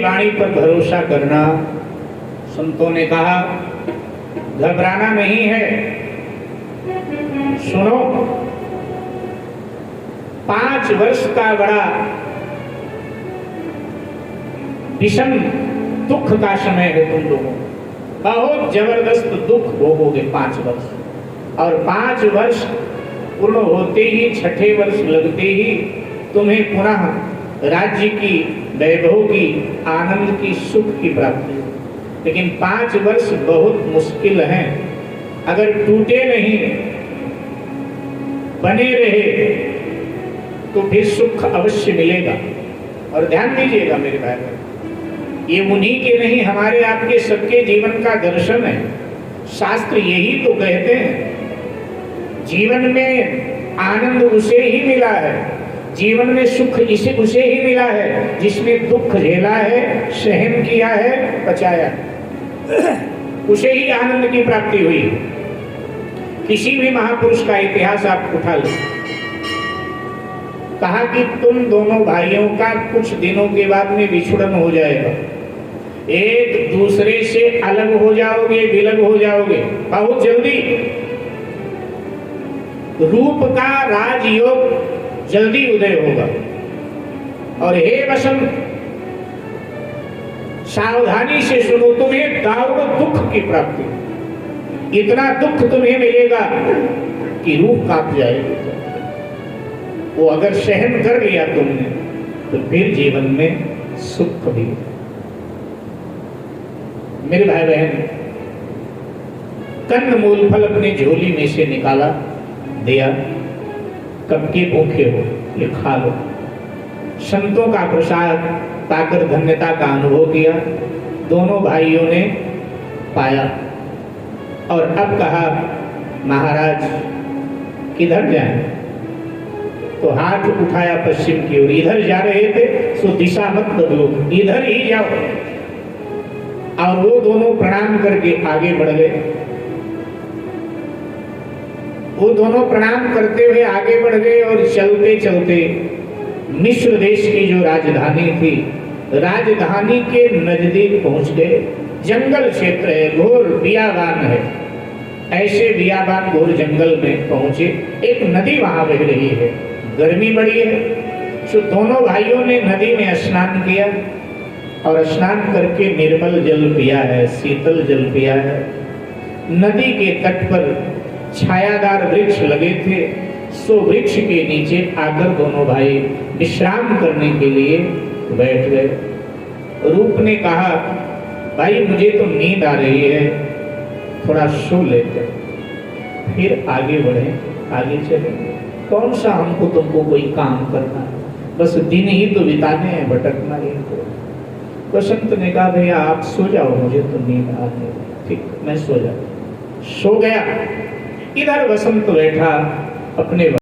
वाणी पर भरोसा करना। संतों ने कहा घबराना नहीं है। सुनो, 5 वर्ष का बड़ा विषम दुख का समय है। तुम लोगों बहुत जबरदस्त दुख भोगोगे 5 वर्ष, और 5 वर्ष पूर्ण होते ही 6ठे वर्ष लगते ही तुम्हें पुनः राज्य की, वैभव की, आनंद की, सुख की प्राप्ति। लेकिन 5 वर्ष बहुत मुश्किल हैं। अगर टूटे नहीं, बने रहे तो फिर सुख अवश्य मिलेगा। और ध्यान दीजिएगा मेरे भाई, ये उन्हीं के नहीं, हमारे आपके सबके जीवन का दर्शन है। शास्त्र यही तो कहते हैं, जीवन में आनंद उसे ही मिला है, जीवन में सुख इसे उसे ही मिला है जिसने दुख झेला है, सहन किया है, बचाया, उसे ही आनंद की प्राप्ति हुई। किसी भी महापुरुष का इतिहास आप उठा लो, कहा कि तुम दोनों भाइयों का कुछ दिनों के बाद में विछुड़न हो जाएगा, एक दूसरे से अलग हो जाओगे, विलग हो जाओगे बहुत जल्दी। रूप का राजयोग जल्दी उदय होगा। और हे वसंत, सावधानी से सुनो, तुम्हें दारुण दुख की प्राप्ति, इतना दुख तुम्हें मिलेगा कि रूह कांप जाएगी। वो अगर सहन कर लिया तुमने तो फिर जीवन में सुख भी। मेरे भाई बहन, कंद मूल फल अपने झोली में से निकाला, दिया, कब के भूखे हो ये खा लो। संतों का प्रसाद पाकर धन्यता का अनुभव किया दोनों भाइयों ने पाया। और अब कहा महाराज किधर जाएं? तो हाथ उठाया पश्चिम की ओर, इधर जा रहे थे सो दिशा मत बदलो, इधर ही जाओ। और वो दोनों प्रणाम करके आगे बढ़ गए। वो दोनों प्रणाम करते हुए आगे बढ़ गए और चलते चलते मिस्र देश की जो राजधानी थी, राजधानी के नजदीक पहुंच गए। जंगल क्षेत्र है, घोर बियाबान है। ऐसे बियाबान घोर जंगल में पहुंचे, एक नदी वहां बह रही है, गर्मी बड़ी है, तो दोनों भाइयों ने नदी में स्नान किया और स्नान करके निर्मल जल पिया है, शीतल जल पिया है। नदी के तट पर छायादार वृक्ष लगे थे, सो वृक्ष के नीचे आकर दोनों भाई विश्राम करने के लिए बैठ गए। रूप ने कहा, भाई मुझे तो नींद आ रही है, थोड़ा सो लेते, फिर आगे बढ़े, आगे चले। कौन सा हमको तुमको कोई काम करना है, बस दिन ही तो बिताने हैं, भटकना ही तो। वसंत ने कहा, भैया आप सो जाओ, मुझे तो नींद आ रही है। ठीक, मैं सो जाऊं। सो गया। इधर वसंत बैठा अपने